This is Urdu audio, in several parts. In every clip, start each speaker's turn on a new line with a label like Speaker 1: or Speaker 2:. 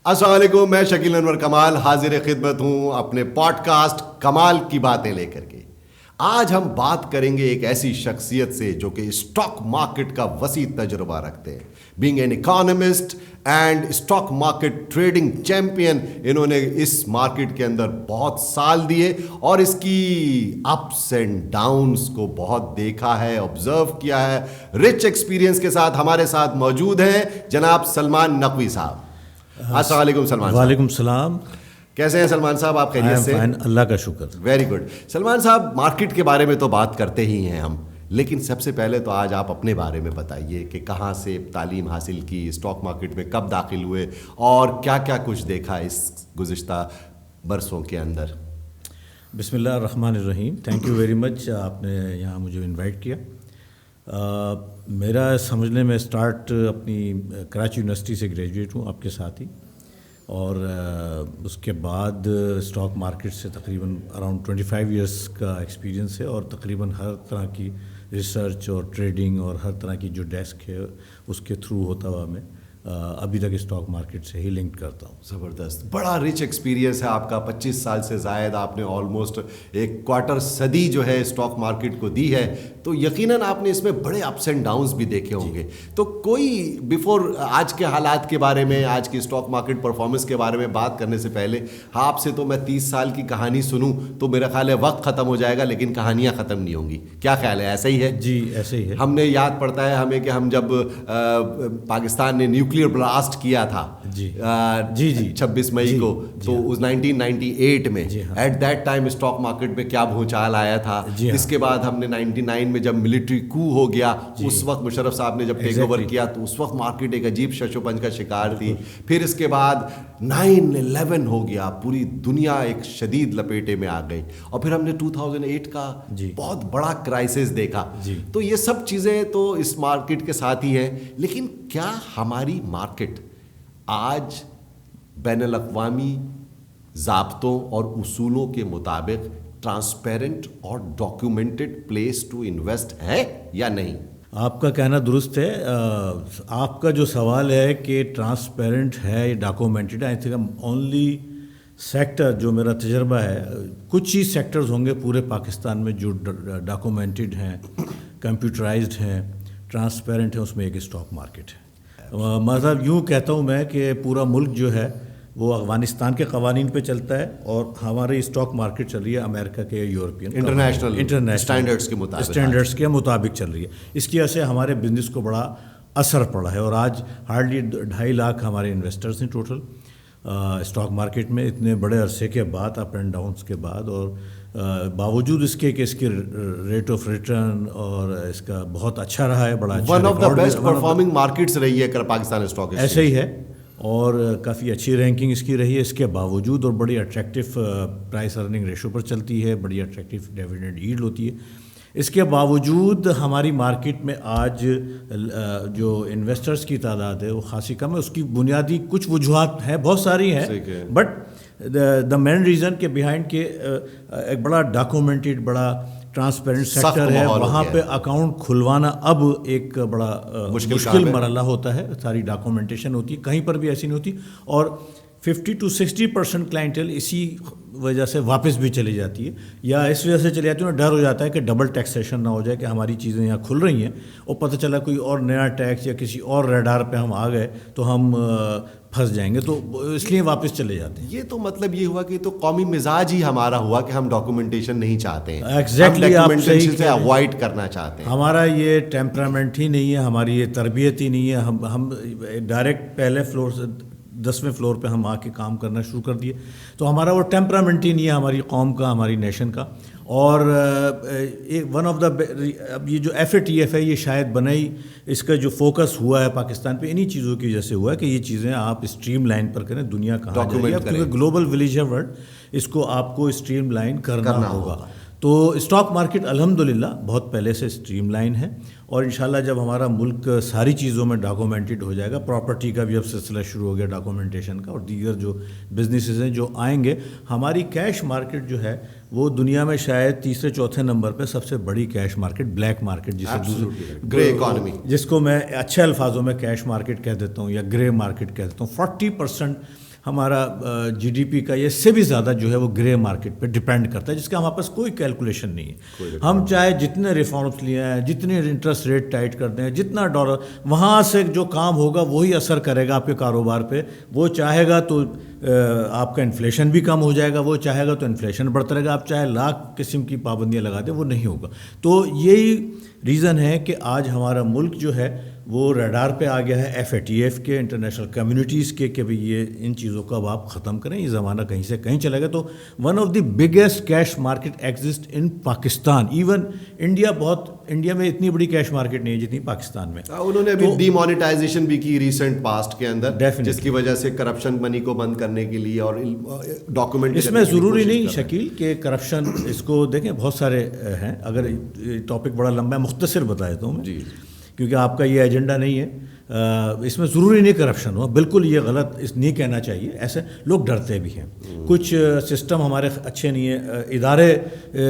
Speaker 1: السلام علیکم، میں شکیل انور کمال حاضر خدمت ہوں اپنے پوڈ کاسٹ کمال کی باتیں لے کر کے. آج ہم بات کریں گے ایک ایسی شخصیت سے جو کہ اسٹاک مارکیٹ کا وسیع تجربہ رکھتے ہیں. Being an economist and stock market trading champion, انہوں نے اس مارکیٹ کے اندر بہت سال دیے اور اس کی اپس اینڈ ڈاؤنس کو بہت دیکھا ہے، آبزرو کیا ہے. رچ ایکسپیرینس کے ساتھ ہمارے ساتھ موجود ہیں جناب سلمان نقوی صاحب. السلام علیکم سلمان صاحب.
Speaker 2: وعلیکم السلام.
Speaker 1: کیسے ہیں سلمان صاحب؟ آپ خیریت سے؟
Speaker 2: اللہ کا شکر.
Speaker 1: Very good. سلمان صاحب، مارکیٹ کے بارے میں تو بات کرتے ہی ہیں ہم، لیکن سب سے پہلے تو آج آپ اپنے بارے میں بتائیے کہ کہاں سے تعلیم حاصل کی، اسٹاک مارکیٹ میں کب داخل ہوئے اور کیا کیا کچھ دیکھا اس گزشتہ برسوں کے اندر.
Speaker 2: بسم اللہ الرحمن الرحیم. تھینک یو ویری مچ، آپ نے یہاں مجھے انوائٹ کیا. میرا سمجھنے میں اسٹارٹ اپنی کراچی یونیورسٹی سے گریجویٹ ہوں آپ کے ساتھ ہی، اور اس کے بعد اسٹاک مارکیٹ سے تقریباً اراؤنڈ 25 ایئرس کا ایکسپیرینس ہے، اور تقریباً ہر طرح کی ریسرچ اور ٹریڈنگ اور ہر طرح کی جو ڈیسک ہے اس کے تھرو ہوتا ہوا میں ابھی تک اسٹاک مارکیٹ سے ہی لنک کرتا ہوں.
Speaker 1: زبردست. بڑا رچ ایکسپیرینس ہے آپ کا. 25 سال سے زائد آپ نے آلموسٹ ایک کوارٹر صدی جو ہے اسٹاک مارکیٹ کو دی ہے، تو یقیناً آپ نے اس میں بڑے اپس اینڈ ڈاؤنس بھی دیکھے ہوں گے. تو کوئی بیفور آج کے حالات کے بارے میں، آج کی اسٹاک مارکیٹ پرفارمنس کے بارے میں بات کرنے سے پہلے، آپ سے تو میں 30 سال کی کہانی سنوں تو میرا خیال ہے وقت ختم ہو جائے گا، لیکن کہانیاں ختم نہیں ہوں گی. کیا خیال ہے؟ ایسا ہی ہے؟
Speaker 2: جی ایسے ہی ہے.
Speaker 1: ہم نے یاد پڑتا ہے ہمیں کہ ہم جب پاکستان نے نیوکلیئر بلاسٹ کیا تھا
Speaker 2: جی
Speaker 1: 26 مئی کو، تو 1998 میں at that time stock market میں کیا بھونچال آیا تھا. اس کے بعد ہم نے 99 میں جب ملٹری کو ہو گیا، اس وقت مشرف صاحب نے جب ٹیک اوور کیا تو اس وقت مارکیٹ ایک عجیب شش و پنج کا شکار تھی. پھر اس کے بعد 9/11 ہو گیا، پوری دنیا ایک شدید لپیٹے میں آ گئی، اور پھر ہم نے 2008 کا بہت بڑا کرائسس دیکھا. تو یہ سب چیزیں تو اس مارکیٹ کے ساتھ ہی ہیں، لیکن کیا ہماری مارکیٹ آج بین الاقوامی ضابطوں اور اصولوں کے مطابق ٹرانسپیرنٹ اور ڈاکیومنٹڈ پلیس ٹو انویسٹ ہے یا نہیں؟
Speaker 2: آپ کا کہنا درست ہے. آپ کا جو سوال ہے کہ ٹرانسپیرنٹ ہے یا documented, I think only sector جو میرا تجربہ ہے، کچھ ہی سیکٹرز ہوں گے پورے پاکستان میں جو ڈاکومنٹڈ ہیں، کمپیوٹرائزڈ ہیں، ٹرانسپیرنٹ ہیں. اس میں ایک اسٹاک مارکیٹ ہے. مطلب یوں کہتا ہوں میں کہ پورا ملک جو ہے وہ افغانستان کے قوانین پہ چلتا ہے، اور ہماری اسٹاک مارکیٹ چل رہی ہے امریکہ کے یورپین انٹرنیشنل اسٹینڈرڈس کے مطابق چل رہی ہے. اس کی وجہ سے ہمارے بزنس کو بڑا اثر پڑا ہے، اور آج ہارڈلی 2.5 لاکھ ہمارے انویسٹرز ہیں ٹوٹل اسٹاک مارکیٹ میں، اتنے بڑے عرصے کے بعد، اپ اینڈ ڈاؤنس کے بعد. اور باوجود اس کے کہ اس کی ریٹ آف ریٹرن اور اس کا بہت اچھا رہا ہے، بڑا اچھا،
Speaker 1: one of the best performing markets رہی ہے پاکستان اسٹاک.
Speaker 2: ایسے ہی ہے، اور کافی اچھی رینکنگ اس کی رہی ہے اس کے باوجود، اور بڑی اٹریکٹیو پرائس ارننگ ریشو پر چلتی ہے، بڑی اٹریکٹیو ڈیویڈنڈ ییلڈ ہوتی ہے. اس کے باوجود ہماری مارکیٹ میں آج جو انویسٹرز کی تعداد ہے وہ خاصی کم ہے. اس کی بنیادی کچھ وجوہات ہیں، بہت ساری ہیں، بٹ دا مین ریزن کے بیہائنڈ کہ ایک بڑا ڈاکومنٹڈ، بڑا ٹرانسپیرنٹ سیکٹر ہے، وہاں پہ اکاؤنٹ کھلوانا اب ایک بڑا مشکل مرحلہ ہوتا ہے. ساری ڈاکومنٹیشن ہوتی ہے، کہیں پر بھی ایسی نہیں ہوتی، اور 50 to 60% کلائنٹل اسی وجہ سے واپس بھی چلی جاتی ہے، یا اس وجہ سے چلی جاتی ہے. ڈر ہو جاتا ہے کہ ڈبل ٹیکسیشن نہ ہو جائے، کہ ہماری چیزیں یہاں کھل رہی ہیں اور پتہ چلا کوئی اور نیا ٹیکس یا کسی اور ریڈار پہ ہم آ گئے تو ہم پھنس جائیں گے، تو اس لیے واپس چلے جاتے ہیں.
Speaker 1: یہ تو مطلب یہ ہوا کہ تو قومی مزاج ہی ہمارا ہوا کہ ہم ڈاکومنٹیشن نہیں چاہتے ہیں.
Speaker 2: ایگزیکٹلی، آپ صحیح
Speaker 1: سے اوائڈ کرنا چاہتے ہیں.
Speaker 2: ہمارا یہ ٹیمپرامنٹ ہی نہیں ہے، ہماری یہ تربیت ہی نہیں ہے. ہم ڈائریکٹ پہلے فلور سے 10ویں فلور پہ ہم آ کے کام کرنا شروع کر دیے، تو ہمارا وہ ٹیمپرامنٹ ہی نہیں ہے ہماری قوم کا، ہماری نیشن کا. اور ون آف دا، اب یہ جو FATF ہے یہ شاید بنائی، اس کا جو فوکس ہوا ہے پاکستان پہ انہی چیزوں کی وجہ سے ہوا ہے کہ یہ چیزیں آپ اسٹریم لائن پر کریں. دنیا کہاں جائے گی، کیونکہ گلوبل ولیج ہے ورلڈ، اس کو آپ کو اسٹریم لائن کرنا ہوگا. تو اسٹاک مارکیٹ الحمدللہ بہت پہلے سے اسٹریم لائن ہے، اور انشاءاللہ جب ہمارا ملک ساری چیزوں میں ڈاکومنٹڈ ہو جائے گا، پراپرٹی کا بھی اب سلسلہ شروع ہو گیا ڈاکومنٹیشن کا، اور دیگر جو بزنسز ہیں جو آئیں گے، ہماری کیش مارکیٹ جو ہے وہ دنیا میں شاید 3-4 نمبر پہ سب سے بڑی کیش مارکیٹ، بلیک مارکیٹ جسے
Speaker 1: گرے اکانومی،
Speaker 2: جس کو میں اچھے الفاظوں میں کیش مارکیٹ کہہ دیتا ہوں یا گرے مارکیٹ کہہ دیتا ہوں. 40% ہمارا جی ڈی پی کا یہ سے بھی زیادہ جو ہے وہ گرے مارکیٹ پہ ڈپینڈ کرتا ہے، جس کا ہمارے پاس کوئی کیلکولیشن نہیں ہے. ہم چاہے جتنے ریفارمس لیے ہیں، جتنے انٹرسٹ ریٹ ٹائٹ کر دیں، جتنا ڈالر، وہاں سے جو کام ہوگا وہی اثر کرے گا آپ کے کاروبار پہ. وہ چاہے گا تو آپ کا انفلیشن بھی کم ہو جائے گا، وہ چاہے گا تو انفلیشن بڑھتا رہے گا. آپ چاہے لاکھ قسم کی پابندیاں لگا دیں، وہ نہیں ہوگا. تو یہی ریزن ہے کہ آج ہمارا ملک جو ہے وہ ریڈار پہ آ گیا ہے FATF کے، انٹرنیشنل کمیونٹیز کے، کہ بھئی یہ ان چیزوں کو اب آپ ختم کریں، یہ زمانہ کہیں سے کہیں چلے گا. تو one of the biggest cash market exist in Pakistan. Even India میں اتنی بڑی کیش مارکیٹ نہیں ہے جتنی پاکستان میں.
Speaker 1: انہوں نے ابھی ڈی مانیٹائزیشن بھی کی ریسنٹ پاسٹ کے اندر، جس کی وجہ سے کرپشن منی کو بند کرنے کے لیے اور ڈاکومنٹ.
Speaker 2: اس میں ضروری نہیں شکیل کہ کرپشن، اس کو دیکھیں بہت سارے ہیں. اگر ٹاپک بڑا لمبا ہے، مختصر بتا دیتا ہوں میں،
Speaker 1: جی،
Speaker 2: کیونکہ آپ کا یہ ایجنڈا نہیں ہے. اس میں ضروری نہیں کرپشن ہو، بالکل یہ غلط اس نہیں کہنا چاہیے. ایسے لوگ ڈرتے بھی ہیں، کچھ سسٹم ہمارے اچھے نہیں ہیں، ادارے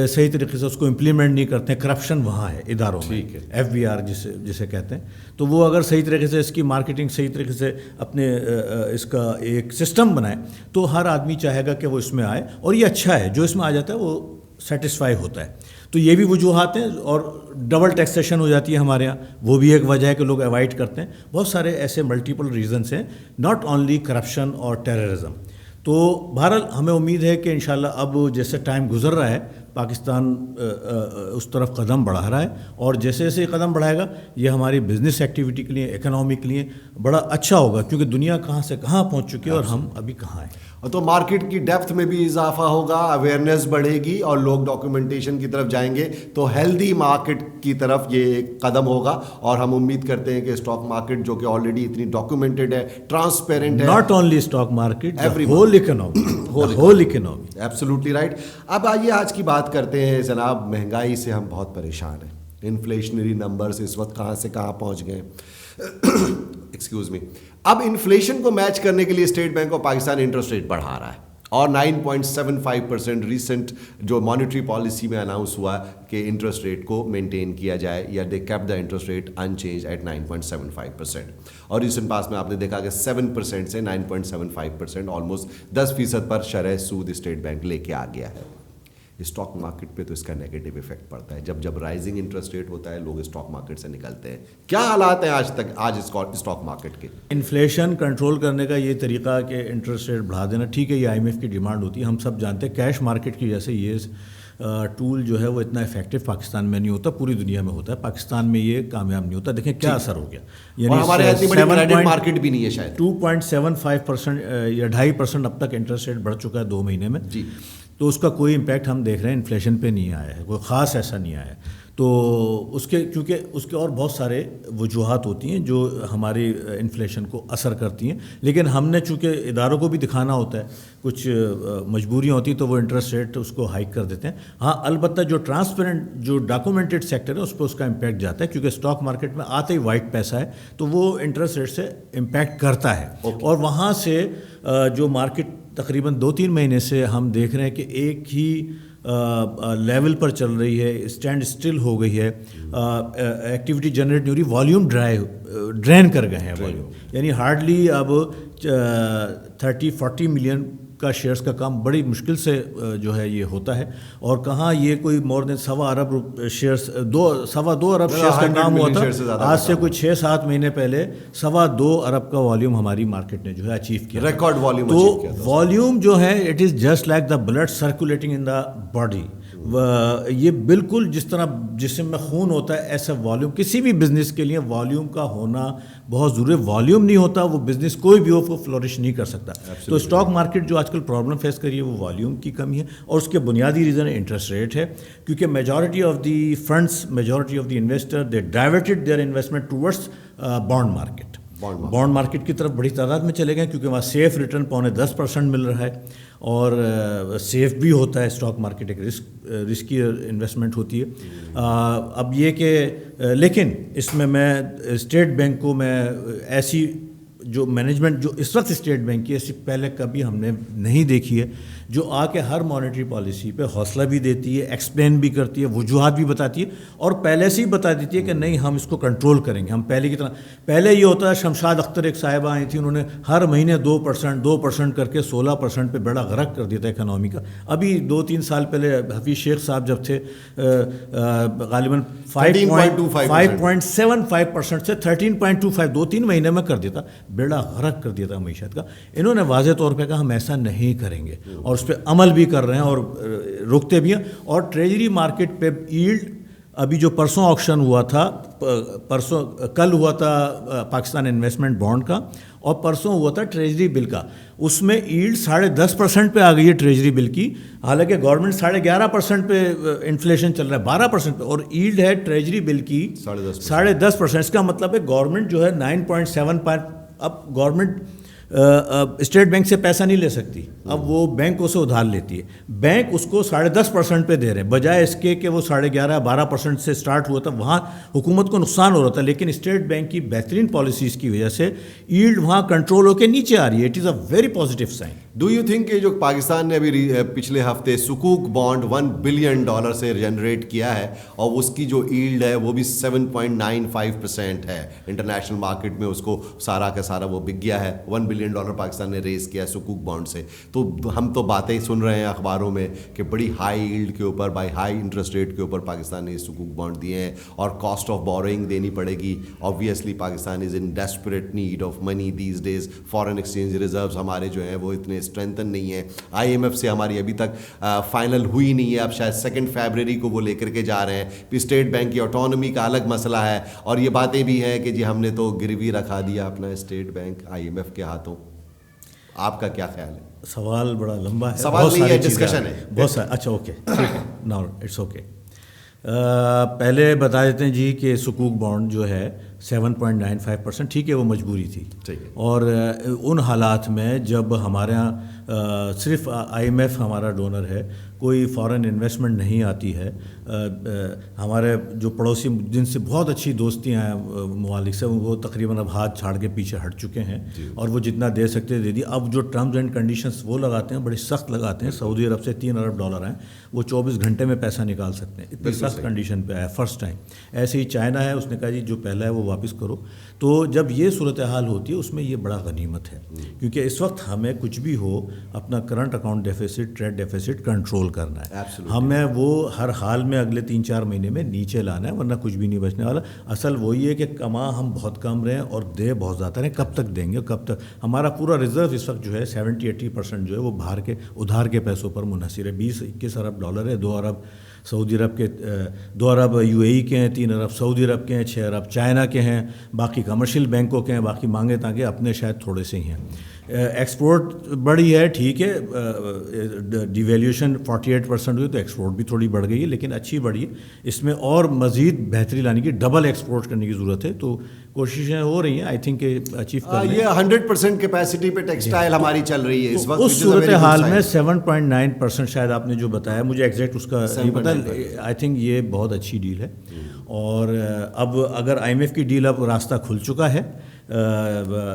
Speaker 2: صحیح طریقے سے اس کو امپلیمنٹ نہیں کرتے ہیں. کرپشن وہاں ہے اداروں میں، FBR جسے کہتے ہیں. تو وہ اگر صحیح طریقے سے اس کی مارکیٹنگ صحیح طریقے سے اپنے اس کا ایک سسٹم بنائے تو ہر آدمی چاہے گا کہ وہ اس میں آئے، اور یہ اچھا ہے. جو اس میں آ جاتا ہے وہ سیٹسفائی ہوتا ہے. تو یہ بھی وجوہات ہیں. اور ڈبل ٹیکسیشن ہو جاتی ہے ہمارے یہاں، وہ بھی ایک وجہ ہے کہ لوگ اوائڈ کرتے ہیں. بہت سارے ایسے ملٹیپل ریزنس ہیں، ناٹ اونلی کرپشن اور ٹیررزم. تو بہرحال ہمیں امید ہے کہ انشاءاللہ اب جیسے ٹائم گزر رہا ہے پاکستان اس طرف قدم بڑھا رہا ہے، اور جیسے جیسے یہ قدم بڑھائے گا یہ ہماری بزنس ایکٹیویٹی کے لیے، اکنامی کے لیے بڑا اچھا ہوگا، کیونکہ دنیا کہاں سے کہاں پہنچ چکی ہے اور ہم ابھی کہاں ہیں.
Speaker 1: تو مارکیٹ کی ڈیپتھ میں بھی اضافہ ہوگا، اویئرنیس بڑھے گی اور لوگ ڈاکومنٹیشن کی طرف جائیں گے. تو ہیلدی مارکیٹ کی طرف یہ ایک قدم ہوگا. اور ہم امید کرتے ہیں کہ اسٹاک مارکیٹ جو کہ آلریڈی اتنی ڈاکومنٹڈ ہے، ٹرانسپیرنٹ ہے،
Speaker 2: not only stock market, whole economy.
Speaker 1: Absolutely right. اب آئیے آج کی بات کرتے ہیں جناب. مہنگائی سے ہم بہت پریشان ہیں. انفلیشنری نمبرز اس وقت کہاں سے کہاں پہنچ گئے. Excuse me. اب انفلیشن کو میچ کرنے کے لیے state bank of Pakistan interest rate بڑھا رہا ہے، اور 9.75% ریسنٹ جو مانیٹری پالیسی میں اناؤنس ہوا کہ انٹرسٹ ریٹ کو مینٹین کیا جائے، یا they keep the interest rate unchanged at 9.75%. اور ریسنٹ پاس میں آپ نے دیکھا کہ 7% سے 9.75%، آلموسٹ 10% پر شرح سود اسٹیٹ بینک لے کے آ گیا ہے. اسٹاک مارکیٹ پہ تو اس کا نیگیٹو ایفیکٹ پڑتا ہے. جب رائزنگ انٹرسٹ ریٹ ہوتا ہے لوگ اسٹاک مارکیٹ سے نکلتے ہیں. کیا حالات ہیں آج اسٹاک مارکیٹ کے؟
Speaker 2: انفلیشن کنٹرول کرنے کا یہ طریقہ کہ انٹرسٹ ریٹ بڑھا دینا ٹھیک ہے، یہ IMF کی ڈیمانڈ ہوتی ہے. ہم سب جانتے ہیں کیش مارکیٹ کی وجہ سے یہ ٹول جو ہے وہ اتنا افیکٹو پاکستان میں نہیں ہوتا، پوری دنیا میں ہوتا ہے، پاکستان میں یہ کامیاب نہیں ہوتا. دیکھیں کیا اثر ہو گیا.
Speaker 1: یعنی ہمارے اتنی بڑی کریڈٹ مارکیٹ بھی نہیں ہے شاید.
Speaker 2: 2.75% یا 2.5% اب تک انٹرسٹ ریٹ بڑھ چکا ہے 2 مہینے میں.
Speaker 1: جی.
Speaker 2: تو اس کا کوئی امپیکٹ ہم دیکھ رہے ہیں انفلیشن پہ نہیں آیا ہے، کوئی خاص ایسا نہیں آیا ہے. تو کیونکہ اس کے اور بہت سارے وجوہات ہوتی ہیں جو ہماری انفلیشن کو اثر کرتی ہیں. لیکن ہم نے چونکہ اداروں کو بھی دکھانا ہوتا ہے، کچھ مجبوریاں ہوتی ہیں تو وہ انٹرسٹ ریٹ اس کو ہائک کر دیتے ہیں. ہاں البتہ جو ٹرانسپیرنٹ جو ڈاکومنٹڈ سیکٹر ہے اس پہ اس کا امپیکٹ جاتا ہے، کیونکہ اسٹاک مارکیٹ میں آتے ہی وائٹ پیسہ ہے تو وہ انٹرسٹ ریٹ سے امپیکٹ کرتا ہے. اور وہاں سے جو مارکیٹ تقریباً 2-3 مہینے سے ہم دیکھ رہے ہیں کہ ایک ہی لیول پر چل رہی ہے، اسٹینڈ اسٹل ہو گئی ہے، ایکٹیویٹی جنریٹ نہیں ہو رہی، والیوم ڈرین کر گئے ہیں والیوم. یعنی ہارڈلی اب 30-40 ملین کا شیئرز کا کام بڑی مشکل سے جو ہے یہ ہوتا ہے. اور کہاں یہ کوئی مور دین 2.25 ارب شیئرز 2.25 ارب شیئرز کا کام ہوا تھا آج سے کوئی 6-7 مہینے پہلے. 2.25 ارب کا والیوم ہماری مارکیٹ نے جو ہے اچیو کیا،
Speaker 1: ریکارڈ والیوم.
Speaker 2: تو والیوم جو ہے it is just like the blood circulating in the body. یہ بالکل جس طرح جسم میں خون ہوتا ہے ایسا والیوم کسی بھی بزنس کے لیے والیوم کا ہونا بہت ضروری ہے. والیوم نہیں ہوتا وہ بزنس کوئی بھی ہو وہ فلورش نہیں کر سکتا. تو اسٹاک مارکیٹ جو آج کل پرابلم فیس کری ہے وہ والیوم کی کمی ہے، اور اس کے بنیادی ریزن انٹرسٹ ریٹ ہے. کیونکہ majority of the funds, majority of the investor they diverted their investment towards bond market. Bond market کی طرف بڑی تعداد میں چلے گئے کیونکہ وہاں سیف ریٹرن 10% مل رہا ہے، اور سیف بھی ہوتا ہے. اسٹاک مارکیٹ ایک رسکی انویسٹمنٹ ہوتی ہے. اب یہ کہ لیکن اس میں اسٹیٹ بینک کو میں ایسی جو مینجمنٹ جو اس وقت اسٹیٹ بینک کی ہے، اس سے پہلے کبھی ہم نے نہیں دیکھی ہے، جو آ کے ہر مانیٹری پالیسی پہ حوصلہ بھی دیتی ہے، ایکسپلین بھی کرتی ہے، وجوہات بھی بتاتی ہے، اور پہلے سے ہی بتا دیتی ہے کہ نہیں ہم اس کو کنٹرول کریں گے. ہم پہلے کی طرح، پہلے یہ ہوتا ہے، شمشاد اختر ایک صاحبہ آئی تھیں، انہوں نے ہر مہینے 2% کر کے 16% پہ بیڑا غرق کر دیا تھا اکنامی کا. ابھی 2-3 سال پہلے حفیظ شیخ صاحب جب تھے غالباً 5.75% سے 13.25 2-3 مہینے میں کر دیتا، بیڑا غرق کر دیا تھا معیشت کا. انہوں نے واضح طور پہ کہا ہم ایسا نہیں کریں گے، اور اس پہ عمل بھی کر رہے ہیں اور رکتے بھی ہیں. اور ٹریجری مارکیٹ پہ ایلڈ ابھی جو پرسوں آکشن ہوا تھا، کل ہوا تھا پاکستان انویسٹمنٹ بانڈ کا، اور پرسوں ہوا تھا ٹریجری بل کا، اس میں ایلڈ 10.5% پہ آ گئی ہے ٹریجری بل کی، حالانکہ گورنمنٹ 11.5% پہ انفلیشن چل رہا ہے، 12% پہ، اور ایلڈ ہے ٹریجری بل کی 10.5%. اس کا مطلب ہے گورنمنٹ جو ہے 9.7. اب گورنمنٹ اسٹیٹ بینک سے پیسہ نہیں لے سکتی، اب وہ بینکوں سے ادھار لیتی ہے. بینک اس کو 10.5% پہ دے رہے ہیں، بجائے اس کے کہ وہ 11.5-12% سے سٹارٹ ہوا تھا، وہاں حکومت کو نقصان ہو رہا تھا. لیکن اسٹیٹ بینک کی بہترین پالیسیز کی وجہ سے ایلڈ وہاں کنٹرول ہو کے نیچے آ رہی ہے. It is a very positive sign.
Speaker 1: Do you think کہ جو پاکستان نے ابھی پچھلے ہفتے سکوک بانڈ $1 بلین سے جنریٹ کیا ہے، اور اس کی جو ایلڈ ہے وہ بھی 7.95% ہے، انٹرنیشنل مارکیٹ میں اس کو سارا کا سارا وہ بک گیا ہے. $1 بلین پاکستان نے ریز کیا ہے سکوک بانڈ سے. تو ہم تو باتیں سن رہے ہیں اخباروں میں کہ بڑی ہائی ایلڈ کے اوپر، بائی ہائی انٹرسٹ ریٹ کے اوپر پاکستان نے سکوک بانڈ دیے ہیں، اور کاسٹ آف بورئنگ دینی پڑے گی. Obviously Pakistan is in desperate need of money these days. Foreign exchange reserves ہمارے جو ہیں وہ اتنے اسٹرینتھن نہیں ہیں. IMF سے ہماری ابھی تک فائنل ہوئی نہیں ہے، اب شاید 2 فیبرری کو وہ لے کر کے جا رہے ہیں. اسٹیٹ بینک کی آٹونومی کا الگ مسئلہ ہے، اور یہ باتیں بھی ہیں کہ جی ہم نے تو گروی رکھا دیا اپنا اسٹیٹ بینک IMF کے ہاتھوں. آپ کا کیا خیال ہے؟
Speaker 2: سوال بڑا لمبا ہے،
Speaker 1: سوال نہیں ہے، ڈسکشن ہے
Speaker 2: بہت سارے. اچھا اوکے، نو اٹس اوکے. پہلے بتا دیتے ہیں جی کہ سکوک بانڈ جو ہے 7.95%، ٹھیک ہے وہ مجبوری تھی، اور ان حالات میں جب ہمارے یہاں صرف IMF ہمارا ڈونر ہے، کوئی فارن انویسٹمنٹ نہیں آتی ہے. ہمارے جو پڑوسی جن سے بہت اچھی دوستیاں ہیں ممالک سے، وہ تقریباً اب ہاتھ چھاڑ کے پیچھے ہٹ چکے ہیں، اور وہ جتنا دے سکتے دے دی. اب جو ٹرمز اینڈ کنڈیشنز وہ لگاتے ہیں بڑی سخت لگاتے ہیں. سعودی عرب سے $3 ارب ہیں، وہ 24 گھنٹے میں پیسہ نکال سکتے ہیں، اتنی سخت کنڈیشن پہ آیا فرسٹ ٹائم. ایسے ہی چائنا ہے، اس نے کہا جی جو پہلا ہے وہ واپس کرو. تو جب یہ صورتحال ہوتی ہے اس میں یہ بڑا غنیمت ہے، کیونکہ اس وقت ہمیں کچھ بھی ہو اپنا current account deficit, trade deficit control کرنا ہے. ہمیں وہ ہر حال میں اگلے 3-4 مہینے میں نیچے لانا ہے، ورنہ کچھ بھی نہیں بچنے والا. اصل وہی ہے کہ کما ہم بہت کم رہے ہیں اور دے بہت زیادہ رہے. کب تک دیں گے؟ کب تک؟ ہمارا پورا ریزرو اس وقت جو ہے 70-80% جو ہے وہ باہر کے ادھار کے پیسوں پر منحصر ہے. $20-21 ارب ہے. 2 ارب سعودی عرب کے، 2 ارب UAE کے ہیں، 3 ارب سعودی عرب کے ہیں، 6 ارب چائنا کے ہیں، باقی کمرشل بینکوں کے ہیں، باقی مانگے تانگے اپنے شاید تھوڑے سے ہی ہیں. ایکسپورٹ بڑی ہے، ٹھیک ہے، ڈیویلیوشن 48% ہوئی تو ایکسپورٹ بھی تھوڑی بڑھ گئی ہے، لیکن اچھی بڑھی ہے. اس میں اور مزید بہتری لانے کی، ڈبل ایکسپورٹ کرنے کی ضرورت ہے. تو کوششیں ہو رہی ہیں، آئی تھنک کہ اچیو کر لیں.
Speaker 1: یہ 100% کیپیسٹی پہ ٹیکسٹائل ہماری چل رہی ہے اس وقت.
Speaker 2: اس صورتحال میں 7.9% شاید آپ نے جو بتایا، مجھے ایگزیکٹ اس کا نہیں پتہ، آئی تھنک یہ بہت اچھی ڈیل ہے. اور اب اگر IMF کی ڈیل اب راستہ کھل چکا ہے،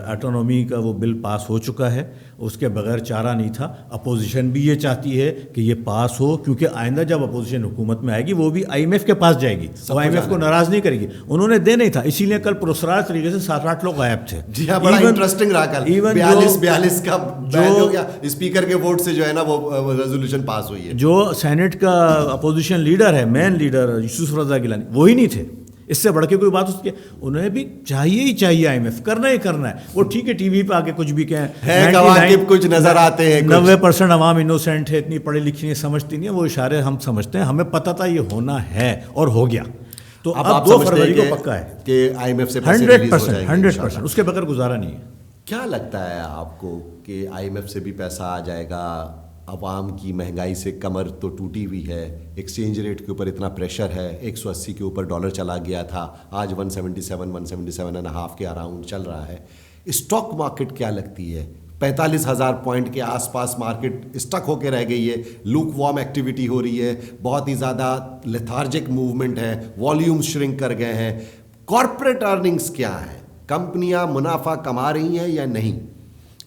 Speaker 2: آٹونومی کا وہ بل پاس ہو چکا ہے، اس کے بغیر چارہ نہیں تھا. اپوزیشن بھی یہ چاہتی ہے کہ یہ پاس ہو، کیونکہ آئندہ جب اپوزیشن حکومت میں آئے گی وہ بھی IMF کے پاس جائے گی، وہ IMF کو ناراض نہیں کرے گی. انہوں نے دے نہیں تھا، اسی لیے کل پرسرار طریقے سے 7-8 لوگ غائب تھے.
Speaker 1: جی ہاں، بڑا انٹرسٹنگ رہا کل. 42 کا جو اسپیکر کے ووٹ سے جو ہے نا وہ ریزولوشن پاس ہوئی ہے. جو
Speaker 2: سینٹ کا اپوزیشن لیڈر ہے، مین لیڈر یوسف رضا گیلانی، وہی نہیں تھے. اس سے بڑھ کے کوئی بات اس کی، انہیں بھی چاہیے ہی چاہیے IMF، کرنا ہی کرنا ہے. وہ ٹھیک ہے ٹی وی پہ آ کے کچھ بھی کہیں،
Speaker 1: کچھ نظر آتے ہیں،
Speaker 2: 90% عوام انوسینٹ ہے، اتنی پڑھی لکھی نہیں، سمجھتی نہیں ہے. وہ اشارے ہم سمجھتے ہیں، ہمیں پتہ تھا یہ ہونا ہے اور ہو گیا. تو اب 2 فروری کو پکا ہے
Speaker 1: کہ IMF سے
Speaker 2: 100%، اس کے بغیر گزارا نہیں ہے.
Speaker 1: کیا لگتا ہے آپ کو کہ IMF سے بھی پیسہ آ جائے گا؟ عوام کی مہنگائی سے کمر تو ٹوٹی ہوئی ہے، ایکسچینج ریٹ کے اوپر اتنا پریشر ہے، 180 کے اوپر ڈالر چلا گیا تھا، آج 177.5 کے اراؤنڈ چل رہا ہے. اسٹاک مارکیٹ کیا لگتی ہے؟ 45,000 پوائنٹ کے آس پاس مارکیٹ اسٹک ہو کے رہ گئی ہے، لوک وارم ایکٹیویٹی ہو رہی ہے، بہت ہی زیادہ لیتھارجک موومنٹ ہے، والیوم شرنک کر گئے ہیں. کارپوریٹ ارننگز کیا ہیں؟ کمپنیاں منافع کما رہی ہیں یا نہیں؟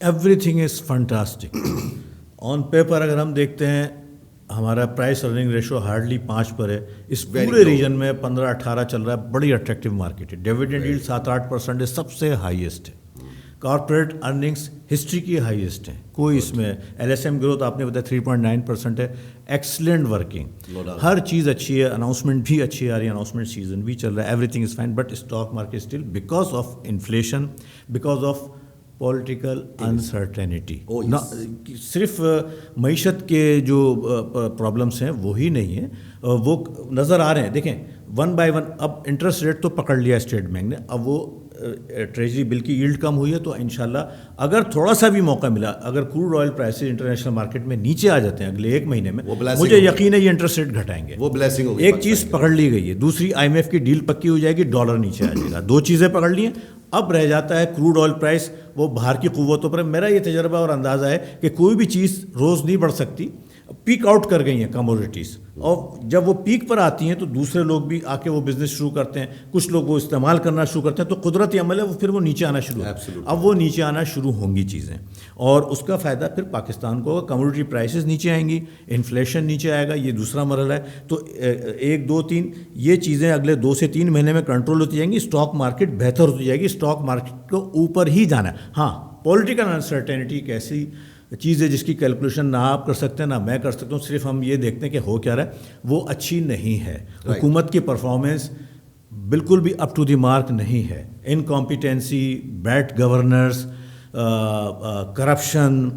Speaker 2: Every thing is fantastic. On paper اگر ہم دیکھتے ہیں ہمارا پرائس ارننگ ریشو ہارڈلی 5 پر ہے. اس پورے ریجن میں 15-18 چل رہا ہے. بڑی اٹریکٹیو مارکیٹ ہے. ڈیویڈنڈ ییلڈ 7-8% ہے, سب سے ہائیسٹ ہے. کارپوریٹ ارننگس ہسٹری کی ہائیسٹ ہیں. کوئی اس میں ایل ایس ایم گروتھ آپ نے بتایا 3.9% ہے. ایکسلنٹ ورکنگ, ہر چیز اچھی ہے. اناؤنسمنٹ بھی اچھی آ رہی ہے, اناؤنسمنٹ سیزن بھی چل رہا ہے. Everything is fine. But stock market still because of inflation, because of political uncertainty, صرف معیشت کے جو پرابلمس ہیں وہی نہیں ہیں, وہ نظر آ رہے ہیں. دیکھیں 1 by 1 اب انٹرسٹ ریٹ تو پکڑ لیا اسٹیٹ بینک نے. اب وہ ٹریجری بل کی ییلڈ کم ہوئی ہے, تو انشاءاللہ اگر تھوڑا سا بھی موقع ملا, اگر crude oil prices international market میں نیچے آ جاتے ہیں اگلے 1 مہینے میں, مجھے یقین ہے یہ انٹرسٹ ریٹ گھٹائیں گے.
Speaker 1: وہ بلیسنگ ہوگی.
Speaker 2: ایک چیز پکڑ لی گئی ہے, دوسری IMF کی ڈیل پکی ہو جائے گی, ڈالر نیچے آ جائے گا. 2 چیزیں پکڑ لی ہیں. اب رہ جاتا ہے کروڈ آئل پرائس, وہ باہر کی قوتوں پر. میرا یہ تجربہ اور اندازہ ہے کہ کوئی بھی چیز روز نہیں بڑھ سکتی. پیک آؤٹ کر گئی ہیں کموڈیٹیز, اور جب وہ پیک پر آتی ہیں تو دوسرے لوگ بھی آ کے وہ بزنس شروع کرتے ہیں, کچھ لوگ وہ استعمال کرنا شروع کرتے ہیں, تو قدرتی عمل ہے, وہ پھر وہ نیچے آنا شروع ہے. اب وہ نیچے آنا شروع ہوں گی چیزیں, اور اس کا فائدہ پھر پاکستان کو ہوگا. کموڈیٹی پرائسز نیچے آئیں گی, انفلیشن نیچے آئے گا, یہ دوسرا مرحلہ ہے. تو 1 2 3 یہ چیزیں اگلے 2 سے 3 مہینے میں کنٹرول ہوتی جائیں گی. اسٹاک مارکیٹ بہتر ہوتی جائے گی. اسٹاک مارکیٹ کو اوپر ہی جانا ہے. ہاں, پولیٹیکل انسرٹینٹی ایک ایسی چیز ہے جس کی کیلکولیشن نہ آپ کر سکتے ہیں نہ میں کر سکتا ہوں. صرف ہم یہ دیکھتے ہیں کہ ہو کیا رہا ہے, وہ اچھی نہیں ہے. حکومت کی پرفارمنس بالکل بھی اپ ٹو دی مارک نہیں ہے. انکمپیٹنسی, بیڈ گورنرز, کرپشن,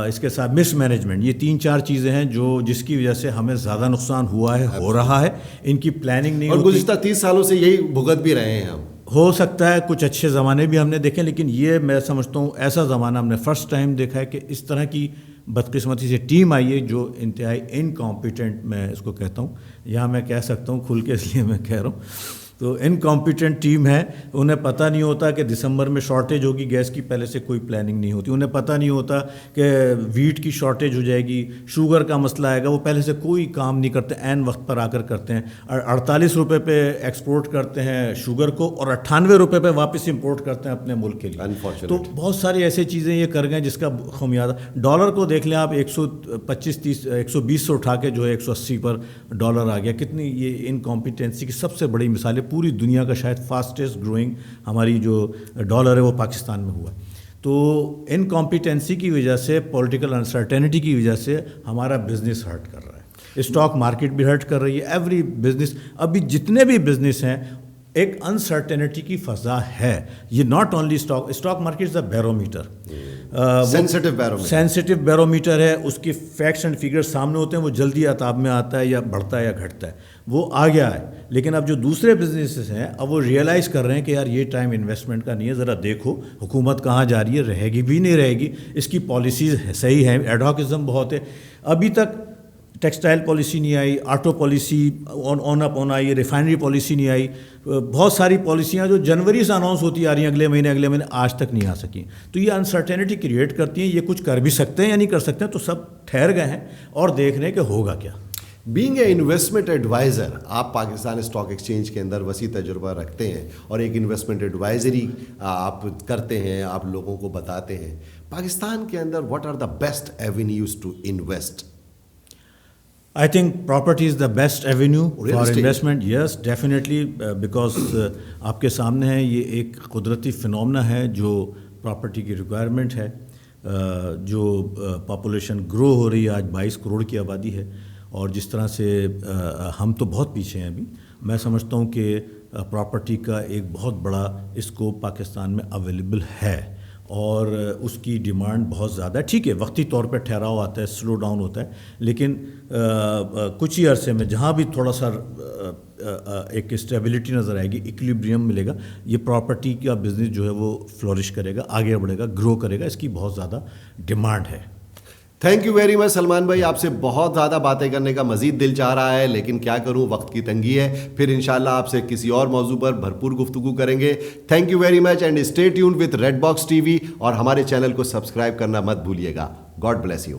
Speaker 2: اس کے ساتھ مس مینجمنٹ, یہ 3-4 چیزیں ہیں جس کی وجہ سے ہمیں زیادہ نقصان ہوا ہے, ہو رہا ہے. ان کی پلاننگ نہیں ہوتی.
Speaker 1: اور گزشتہ 30 سالوں سے یہی بھگت بھی رہے ہیں ہم.
Speaker 2: ہو سکتا ہے کچھ اچھے زمانے بھی ہم نے دیکھے, لیکن یہ میں سمجھتا ہوں ایسا زمانہ ہم نے فرسٹ ٹائم دیکھا ہے کہ اس طرح کی بدقسمتی سے ٹیم آئی ہے جو انتہائی انکمپیٹنٹ, میں اس کو کہتا ہوں. یہاں میں کہہ سکتا ہوں کھل کے, اس لیے میں کہہ رہا ہوں. تو انکمپیٹنٹ ٹیم ہے. انہیں پتہ نہیں ہوتا کہ دسمبر میں شارٹیج ہوگی گیس کی, پہلے سے کوئی پلاننگ نہیں ہوتی. انہیں پتہ نہیں ہوتا کہ ویٹ کی شارٹیج ہو جائے گی, شوگر کا مسئلہ آئے گا, وہ پہلے سے کوئی کام نہیں کرتے, عین وقت پر آ کر کرتے ہیں. 48 روپے پہ ایکسپورٹ کرتے ہیں شوگر کو, اور 98 روپے پہ واپس امپورٹ کرتے ہیں اپنے ملک کے لیے. تو بہت ساری ایسی چیزیں یہ کر گئے جس کا خمیازہ. ڈالر کو دیکھ لیں آپ, 125-30 120 سے اٹھا کے جو ہے 180 پر ڈالر آ گیا. کتنی یہ انکمپیٹنسی کی سب سے بڑی مثال ہے. پوری دنیا کا شاید فاسٹسٹ گروئنگ ہماری جو ڈالر ہے وہ پاکستان میں ہوا. تو انکمپیٹنسی کی وجہ سے, پولیٹیکل انسرٹینٹی کی وجہ سے ہمارا بزنس ہرٹ کر رہا ہے. اسٹاک مارکیٹ بھی ہرٹ کر رہی ہے. ایوری بزنس, ابھی جتنے بھی بزنس ہیں ایک انسرٹینٹی کی فضا ہے. یہ not only stock market is a barometer, sensitive barometer ہے. اس کی فیکٹس اینڈ فگر سامنے ہوتے ہیں, وہ جلدی عطاب میں آتا ہے یا بڑھتا ہے یا گھٹتا ہے, وہ آ گیا ہے. لیکن اب جو دوسرے بزنسز ہیں اب وہ ریئلائز کر رہے ہیں کہ یار یہ ٹائم انویسٹمنٹ کا نہیں ہے, ذرا دیکھو حکومت کہاں جا رہی ہے, رہے گی بھی نہیں رہے گی, اس کی پالیسیز صحیح ہیں. ایڈہاکزم بہت ہے. ابھی تک ٹیکسٹائل پالیسی نہیں آئی, آٹو پالیسی آن اپ آن آئی, ریفائنری پالیسی نہیں آئی. بہت ساری پالیسیاں جو جنوری سے اناؤنس ہوتی آ رہی ہیں اگلے مہینے آج تک نہیں آ سکیں. تو یہ انسرٹینٹی کریٹ کرتی ہیں. یہ کچھ کر بھی سکتے ہیں یا نہیں کر سکتے ہیں, تو سب ٹھہر گئے ہیں اور دیکھ رہے ہیں کہ ہوگا کیا.
Speaker 1: بینگ اے انویسٹمنٹ ایڈوائزر, آپ پاکستان اسٹاک ایکسچینج کے اندر وسیع تجربہ رکھتے ہیں اور ایک انویسٹمنٹ ایڈوائزری آپ کرتے ہیں, آپ لوگوں کو بتاتے ہیں. پاکستان کے اندر what are the best avenues to invest?
Speaker 2: I think property is the best avenue for investment. Yes, definitely, because آپ کے سامنے ہے یہ ایک قدرتی فنومنا ہے جو پراپرٹی کی ریکوائرمنٹ ہے. جو پاپولیشن گرو ہو رہی ہے, آج 22 کروڑ کی آبادی ہے, اور جس طرح سے ہم تو بہت پیچھے ہیں ابھی. میں سمجھتا ہوں کہ پراپرٹی کا ایک بہت بڑا اسکوپ پاکستان میں اویلیبل ہے, اور اس کی ڈیمانڈ بہت زیادہ ہے. ٹھیک ہے, وقتی طور پہ ٹھہراؤ آتا ہے, سلو ڈاؤن ہوتا ہے, لیکن کچھ ہی عرصے میں جہاں بھی تھوڑا سا ایک اسٹیبلٹی نظر آئے گی, ایکولیبریم ملے گا, یہ پراپرٹی کا بزنس جو ہے وہ فلورش کرے گا, آگے بڑھے گا, گرو کرے گا. اس کی بہت زیادہ ڈیمانڈ ہے.
Speaker 1: تھینک یو ویری مچ سلمان بھائی, آپ سے بہت زیادہ باتیں کرنے کا مزید دل چاہ رہا ہے, لیکن کیا کروں, وقت کی تنگی ہے. پھر انشاءاللہ آپ سے کسی اور موضوع پر بھرپور گفتگو کریں گے. Thank you very much and stay tuned with red box TV وی, اور ہمارے چینل کو سبسکرائب کرنا مت بھولیے گا. God bless you.